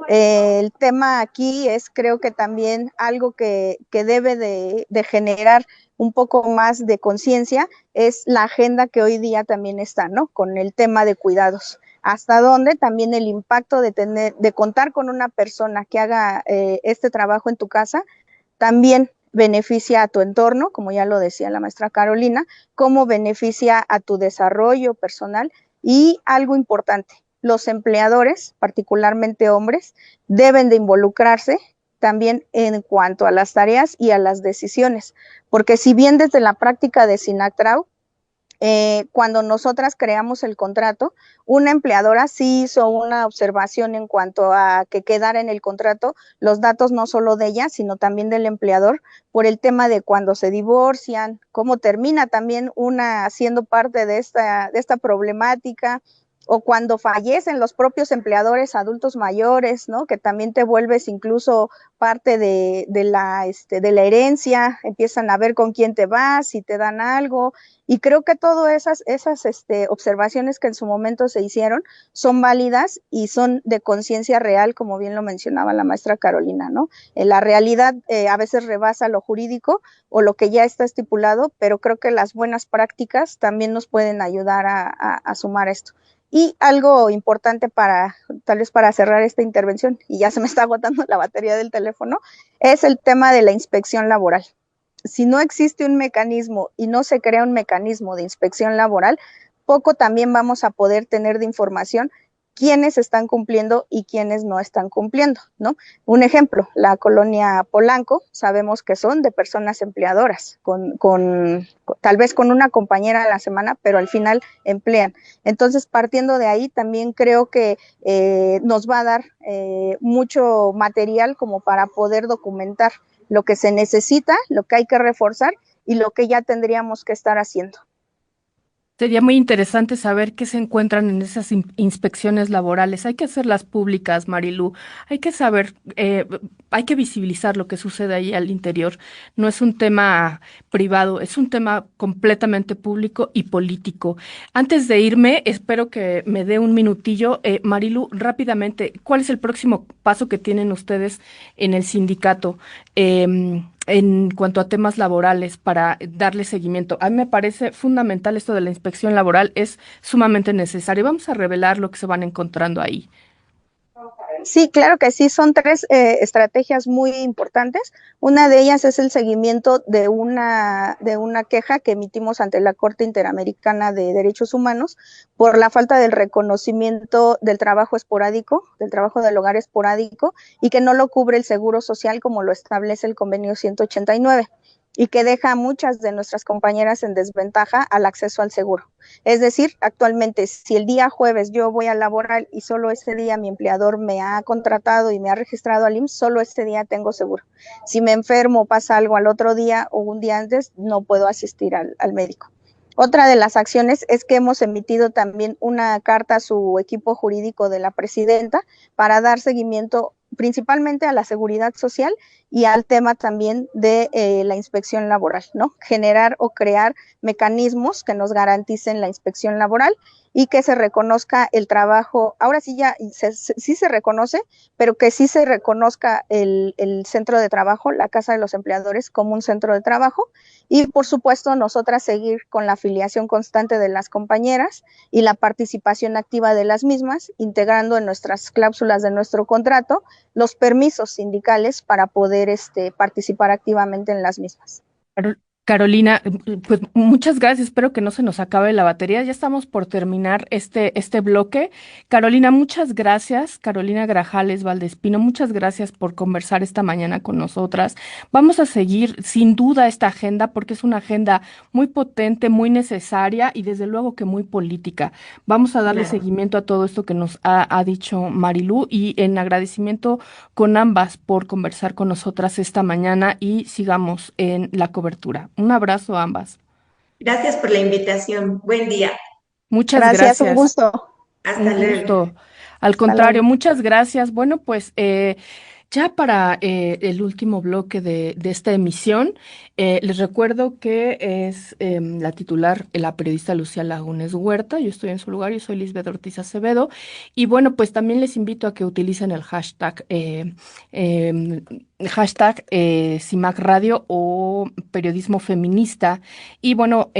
D: El tema aquí es, creo que también algo que debe de generar un poco más de conciencia es la agenda que hoy día también está, ¿no? Con el tema de cuidados. Hasta dónde también el impacto de contar con una persona que haga este trabajo en tu casa también beneficia a tu entorno, como ya lo decía la maestra Carolina, cómo beneficia a tu desarrollo personal. Y algo importante, los empleadores, particularmente hombres, deben de involucrarse también en cuanto a las tareas y a las decisiones, porque si bien desde la práctica de SINACTRAU, cuando nosotras creamos el contrato, una empleadora sí hizo una observación en cuanto a que quedara en el contrato los datos no solo de ella, sino también del empleador, por el tema de cuando se divorcian, cómo termina también una siendo parte de esta problemática, o cuando fallecen los propios empleadores adultos mayores, ¿no? Que también te vuelves incluso parte de la herencia, empiezan a ver con quién te vas, si te dan algo, y creo que todas esas observaciones que en su momento se hicieron son válidas y son de conciencia real, como bien lo mencionaba la maestra Carolina, ¿no? La realidad a veces rebasa lo jurídico o lo que ya está estipulado, pero creo que las buenas prácticas también nos pueden ayudar a sumar esto. Y algo importante tal vez para cerrar esta intervención, y ya se me está agotando la batería del teléfono, es el tema de la inspección laboral. Si no existe un mecanismo y no se crea un mecanismo de inspección laboral, poco también vamos a poder tener de información quiénes están cumpliendo y quiénes no están cumpliendo, ¿no? Un ejemplo, la colonia Polanco, sabemos que son de personas empleadoras, tal vez con una compañera a la semana, pero al final emplean. Entonces, partiendo de ahí, también creo que nos va a dar mucho material como para poder documentar lo que se necesita, lo que hay que reforzar y lo que ya tendríamos que estar haciendo.
B: Sería muy interesante saber qué se encuentran en esas inspecciones laborales. Hay que hacerlas públicas, Marilú. Hay que saber, hay que visibilizar lo que sucede ahí al interior. No es un tema privado, es un tema completamente público y político. Antes de irme, espero que me dé un minutillo. Marilú, rápidamente, ¿cuál es el próximo paso que tienen ustedes en el sindicato? En cuanto a temas laborales para darle seguimiento. A mí me parece fundamental esto de la inspección laboral, es sumamente necesario. Vamos a revelar lo que se van encontrando ahí.
D: Sí, claro que sí, son tres estrategias muy importantes. Una de ellas es el seguimiento de una queja que emitimos ante la Corte Interamericana de Derechos Humanos por la falta del reconocimiento del trabajo esporádico, del trabajo del hogar esporádico, y que no lo cubre el Seguro Social como lo establece el convenio 189. Y que deja a muchas de nuestras compañeras en desventaja al acceso al seguro. Es decir, actualmente, si el día jueves yo voy a laborar y solo ese día mi empleador me ha contratado y me ha registrado al IMSS, solo ese día tengo seguro. Si me enfermo o pasa algo al otro día o un día antes, no puedo asistir al médico. Otra de las acciones es que hemos emitido también una carta a su equipo jurídico de la presidenta para dar seguimiento principalmente a la seguridad social y al tema también de la inspección laboral, ¿no? Generar o crear mecanismos que nos garanticen la inspección laboral y que se reconozca el trabajo, ahora sí ya sí se reconoce, pero que sí se reconozca el centro de trabajo, la Casa de los Empleadores, como un centro de trabajo, y por supuesto nosotras seguir con la afiliación constante de las compañeras y la participación activa de las mismas, integrando en nuestras cláusulas de nuestro contrato los permisos sindicales para poder participar activamente en las mismas.
B: Carolina, pues muchas gracias. Espero que no se nos acabe la batería. Ya estamos por terminar este bloque. Carolina, muchas gracias. Carolina Grajales Valdespino, muchas gracias por conversar esta mañana con nosotras. Vamos a seguir sin duda esta agenda porque es una agenda muy potente, muy necesaria y desde luego que muy política. Vamos a darle
C: Claro.
B: seguimiento a todo esto que nos ha dicho Marilú y en agradecimiento con ambas por conversar con nosotras esta mañana y sigamos en la cobertura. Un abrazo a ambas.
C: Gracias por la invitación. Buen día.
B: Muchas
D: Gracias, un
B: gracias.
D: gusto.
C: Hasta
B: Un
C: luego.
B: gusto. Al
D: Hasta
B: contrario,
D: luego.
B: muchas gracias. Bueno, pues ya para el último bloque de esta emisión, les recuerdo que es la titular, la periodista Lucía Lagunes Huerta. Yo estoy en su lugar, yo soy Lisbeth Ortiz Acevedo. Y bueno, pues también les invito a que utilicen el CIMAC Radio o Periodismo Feminista. Y bueno,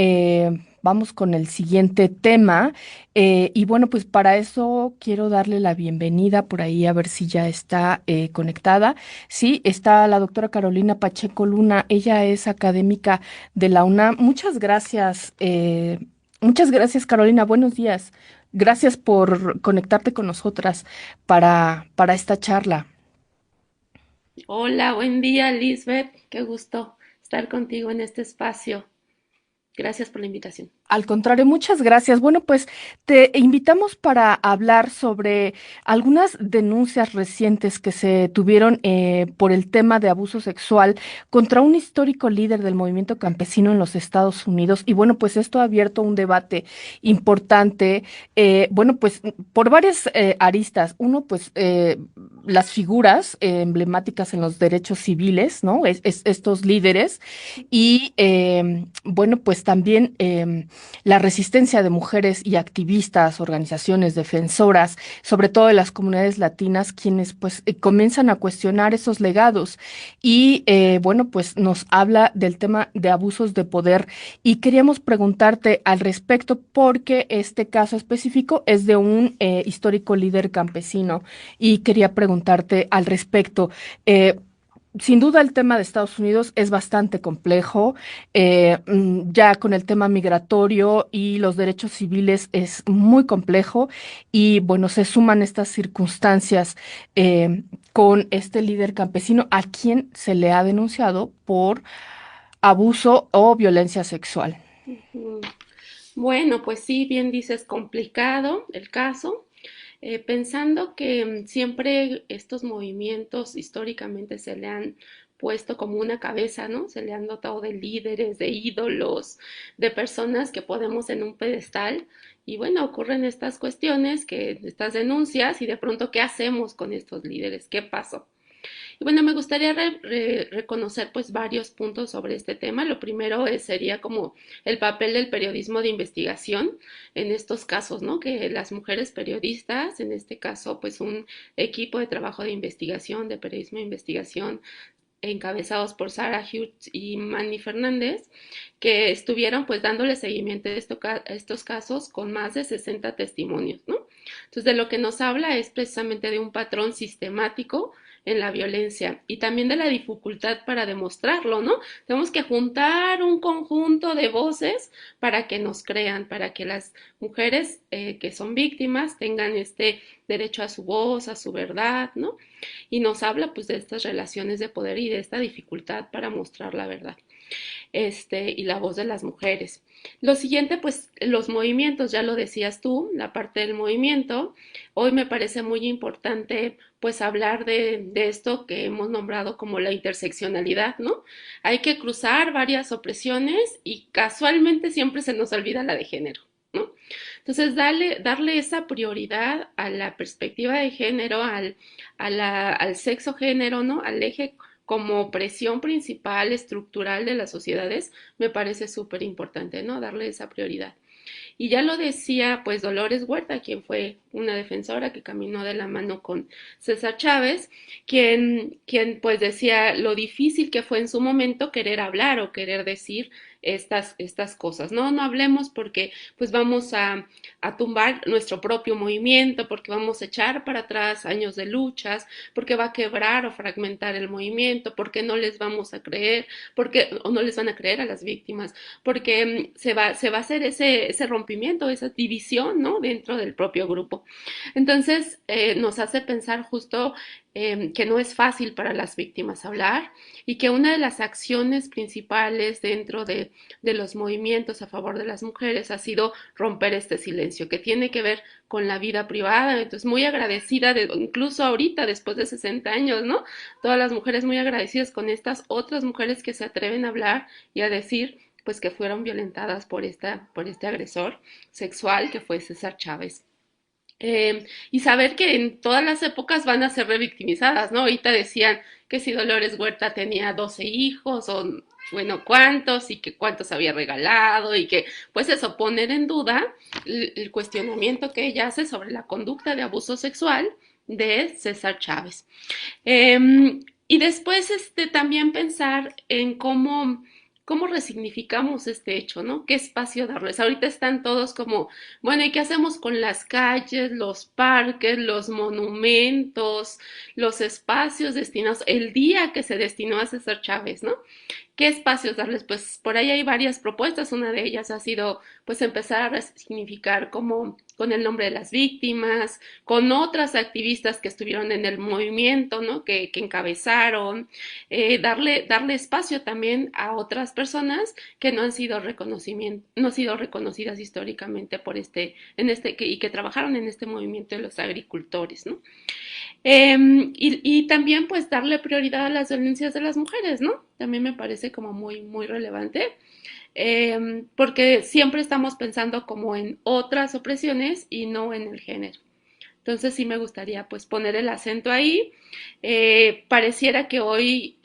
B: vamos con el siguiente tema. Y bueno, pues para eso quiero darle la bienvenida por ahí a ver si ya está conectada. Sí, está la doctora Carolina Pacheco Luna. Ella es académica de la UNAM. Muchas gracias, Carolina. Buenos días. Gracias por conectarte con nosotras para esta charla.
F: Hola, buen día, Lisbeth. Qué gusto estar contigo en este espacio. Gracias por la invitación.
B: Al contrario, muchas gracias. Bueno, pues te invitamos para hablar sobre algunas denuncias recientes que se tuvieron por el tema de abuso sexual contra un histórico líder del movimiento campesino en los Estados Unidos. Y bueno, pues esto ha abierto un debate importante, bueno, pues por varias aristas. Uno, pues las figuras emblemáticas en los derechos civiles, ¿no? Estos líderes. Y bueno, pues también la resistencia de mujeres y activistas, organizaciones defensoras, sobre todo de las comunidades latinas, quienes pues comienzan a cuestionar esos legados y bueno, pues nos habla del tema de abusos de poder y queríamos preguntarte al respecto porque este caso específico es de un histórico líder campesino y quería preguntarte al respecto. Sin duda el tema de Estados Unidos es bastante complejo, ya con el tema migratorio y los derechos civiles es muy complejo y bueno, se suman estas circunstancias con este líder campesino a quien se le ha denunciado por abuso o violencia sexual.
F: Ujú. Bueno, pues sí, bien dices, complicado el caso. Pensando que siempre estos movimientos históricamente se le han puesto como una cabeza, ¿no? Se le han dotado de líderes, de ídolos, de personas que podemos en un pedestal. Y bueno, ocurren estas cuestiones, que estas denuncias, y de pronto, ¿qué hacemos con estos líderes? ¿Qué pasó? Y bueno, me gustaría reconocer pues varios puntos sobre este tema. Lo primero sería como el papel del periodismo de investigación en estos casos, ¿no? Que las mujeres periodistas, en este caso pues un equipo de trabajo de investigación, de periodismo de investigación, encabezados por Sarah Hughes y Manny Fernández, que estuvieron pues dándole seguimiento a estos casos con más de 60 testimonios, ¿no? Entonces, de lo que nos habla es precisamente de un patrón sistemático en la violencia y también de la dificultad para demostrarlo, ¿no? Tenemos que juntar un conjunto de voces para que nos crean, para que las mujeres que son víctimas tengan este derecho a su voz, a su verdad, ¿no? Y nos habla pues de estas relaciones de poder y de esta dificultad para mostrar la verdad y la voz de las mujeres. Lo siguiente, pues los movimientos, ya lo decías tú, la parte del movimiento. Hoy me parece muy importante pues hablar de esto que hemos nombrado como la interseccionalidad, ¿no? Hay que cruzar varias opresiones y casualmente siempre se nos olvida la de género, ¿no? Entonces, darle esa prioridad a la perspectiva de género, al sexo género, ¿no? Al eje como presión principal estructural de las sociedades, me parece súper importante, ¿no? Darle esa prioridad. Y ya lo decía pues Dolores Huerta, quien fue una defensora que caminó de la mano con César Chávez, quien pues decía lo difícil que fue en su momento querer hablar o querer decir estas cosas. No, no hablemos porque pues vamos a tumbar nuestro propio movimiento, porque vamos a echar para atrás años de luchas, porque va a quebrar o fragmentar el movimiento, porque no les vamos a creer, porque o no les van a creer a las víctimas, porque se va a hacer ese rompimiento, esa división, ¿no? Dentro del propio grupo. Entonces, nos hace pensar justo que no es fácil para las víctimas hablar y que una de las acciones principales dentro de los movimientos a favor de las mujeres ha sido romper este silencio, que tiene que ver con la vida privada. Entonces, muy agradecida, incluso ahorita, después de 60 años, ¿no? Todas las mujeres muy agradecidas con estas otras mujeres que se atreven a hablar y a decir pues que fueron violentadas por este agresor sexual que fue César Chávez. Y saber que en todas las épocas van a ser revictimizadas, ¿no? Ahorita decían que si Dolores Huerta tenía 12 hijos o bueno, cuántos y que cuántos había regalado y que pues eso, poner en duda el cuestionamiento que ella hace sobre la conducta de abuso sexual de César Chávez. Y después también pensar en cómo resignificamos este hecho, ¿no? ¿Qué espacio darles? Ahorita están todos como, bueno, ¿y qué hacemos con las calles, los parques, los monumentos, los espacios destinados, el día que se destinó a César Chávez, ¿no? ¿Qué espacios darles? Pues por ahí hay varias propuestas. Una de ellas ha sido pues empezar a resignificar como con el nombre de las víctimas, con otras activistas que estuvieron en el movimiento, ¿no? Que encabezaron, darle espacio también a otras personas que no han sido no han sido reconocidas históricamente por y que trabajaron en este movimiento de los agricultores, ¿no? Y también pues darle prioridad a las violencias de las mujeres, ¿no? También me parece como muy, muy relevante, porque siempre estamos pensando como en otras opresiones y no en el género. Entonces sí me gustaría pues poner el acento ahí. Pareciera que hoy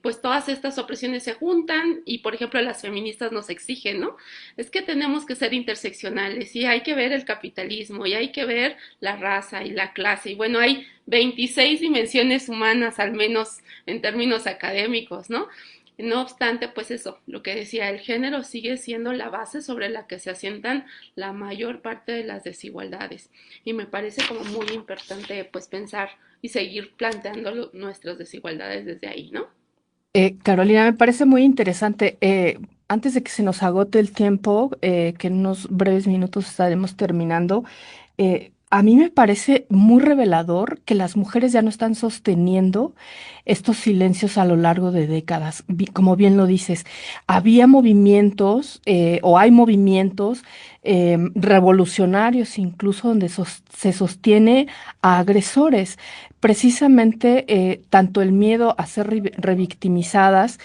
F: pues todas estas opresiones se juntan y por ejemplo las feministas nos exigen, ¿no? Es que tenemos que ser interseccionales y hay que ver el capitalismo y hay que ver la raza y la clase y bueno, hay 26 dimensiones humanas al menos en términos académicos, ¿no? No obstante, pues eso, lo que decía, el género sigue siendo la base sobre la que se asientan la mayor parte de las desigualdades. Y me parece como muy importante pues pensar y seguir planteando nuestras desigualdades desde ahí, ¿no?
B: Carolina, me parece muy interesante. Antes de que se nos agote el tiempo, que en unos breves minutos estaremos terminando, a mí me parece muy revelador que las mujeres ya no están sosteniendo estos silencios a lo largo de décadas. Como bien lo dices, había movimientos o hay movimientos revolucionarios incluso donde se sostiene a agresores. Precisamente tanto el miedo a ser revictimizadas,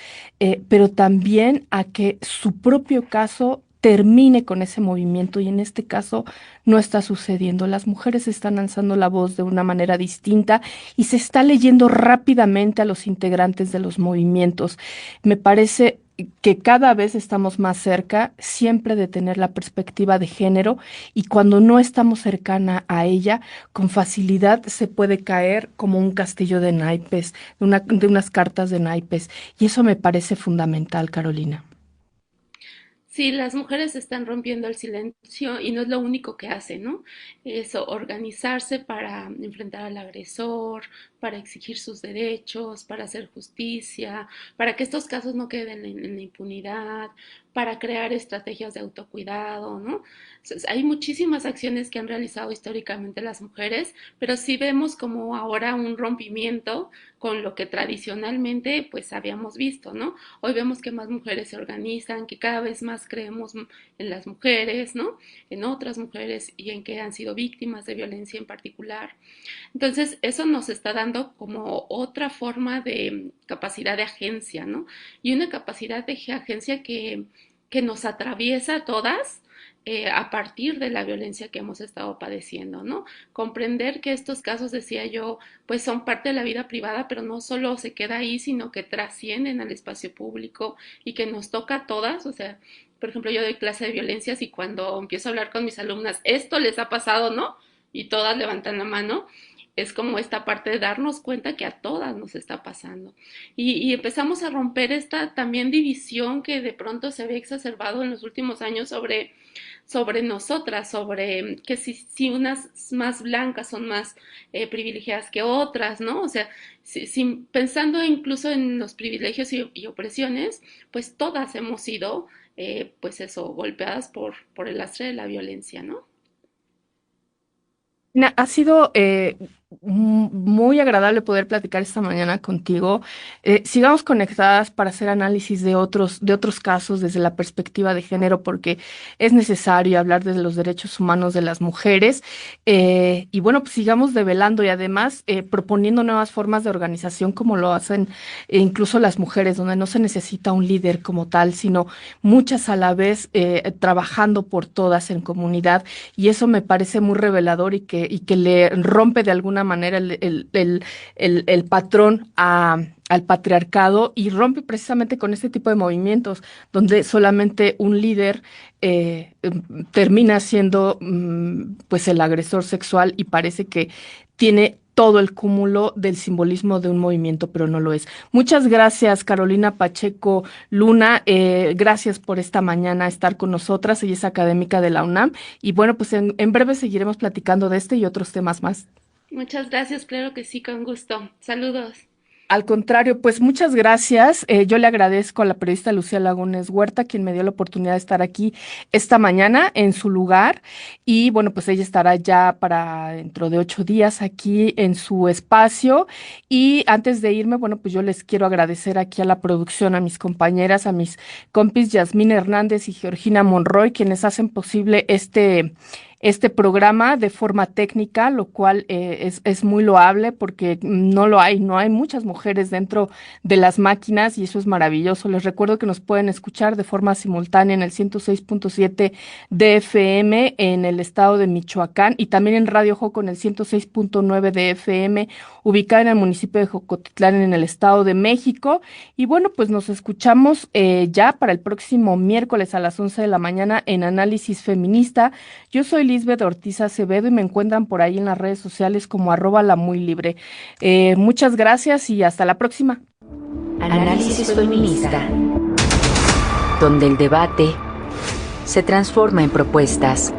B: pero también a que su propio caso termine con ese movimiento y en este caso no está sucediendo. Las mujeres están alzando la voz de una manera distinta y se está leyendo rápidamente a los integrantes de los movimientos. Me parece que cada vez estamos más cerca siempre de tener la perspectiva de género y cuando no estamos cercana a ella, con facilidad se puede caer como un castillo de naipes, de unas cartas de naipes. Y eso me parece fundamental, Carolina.
F: Sí, las mujeres están rompiendo el silencio y no es lo único que hacen, ¿no? Eso, organizarse para enfrentar al agresor, para exigir sus derechos, para hacer justicia, para que estos casos no queden en la impunidad, para crear estrategias de autocuidado, ¿no? Hay muchísimas acciones que han realizado históricamente las mujeres, pero sí vemos como ahora un rompimiento con lo que tradicionalmente pues habíamos visto, ¿no? Hoy vemos que más mujeres se organizan, que cada vez más creemos en las mujeres, ¿no? En otras mujeres y en que han sido víctimas de violencia en particular. Entonces, eso nos está dando como otra forma de capacidad de agencia, ¿no? Y una capacidad de agencia que nos atraviesa a todas a partir de la violencia que hemos estado padeciendo, ¿no? Comprender que estos casos, decía yo, pues son parte de la vida privada, pero no solo se queda ahí, sino que trascienden al espacio público y que nos toca a todas, o sea, por ejemplo, yo doy clase de violencias y cuando empiezo a hablar con mis alumnas, esto les ha pasado, ¿no? Y todas levantan la mano. Es como esta parte de darnos cuenta que a todas nos está pasando. Y empezamos a romper esta también división que de pronto se había exacerbado en los últimos años sobre nosotras, sobre que si unas más blancas son más privilegiadas que otras, ¿no? O sea, pensando incluso en los privilegios y opresiones, pues todas hemos sido, pues eso, golpeadas por el lastre de la violencia, ¿no?
B: Ha sido muy agradable poder platicar esta mañana contigo. Sigamos conectadas para hacer análisis de otros casos desde la perspectiva de género, porque es necesario hablar de los derechos humanos de las mujeres. Y bueno, pues sigamos develando y además proponiendo nuevas formas de organización como lo hacen incluso las mujeres, donde no se necesita un líder como tal, sino muchas a la vez trabajando por todas en comunidad. Y eso me parece muy revelador y que le rompe de alguna manera el patrón al patriarcado y rompe precisamente con este tipo de movimientos donde solamente un líder termina siendo pues el agresor sexual y parece que tiene todo el cúmulo del simbolismo de un movimiento, pero no lo es. Muchas gracias, Carolina Pacheco Luna. Gracias por esta mañana estar con nosotras. Ella es académica de la UNAM. Y bueno, pues en breve seguiremos platicando de este y otros temas más.
F: Muchas gracias, claro que sí, con gusto. Saludos.
B: Al contrario, pues muchas gracias. Yo le agradezco a la periodista Lucía Lagunes Huerta, quien me dio la oportunidad de estar aquí esta mañana en su lugar. Y bueno, pues ella estará ya para dentro de 8 días aquí en su espacio. Y antes de irme, bueno, pues yo les quiero agradecer aquí a la producción, a mis compañeras, a mis compis Yasmín Hernández y Georgina Monroy, quienes hacen posible este programa de forma técnica, lo cual es muy loable porque no hay muchas mujeres dentro de las máquinas y eso es maravilloso. Les recuerdo que nos pueden escuchar de forma simultánea en el 106.7 de FM en el estado de Michoacán y también en Radio Joco en el 106.9 de FM, ubicada en el municipio de Jocotitlán en el estado de México. Y bueno, pues nos escuchamos ya para el próximo miércoles a las 11 de la mañana en Análisis Feminista. Yo soy Lisbeth Ortiz Acevedo y me encuentran por ahí en las redes sociales como @lamuylibre. Muchas gracias y hasta la próxima.
A: Análisis feminista, donde el debate se transforma en propuestas.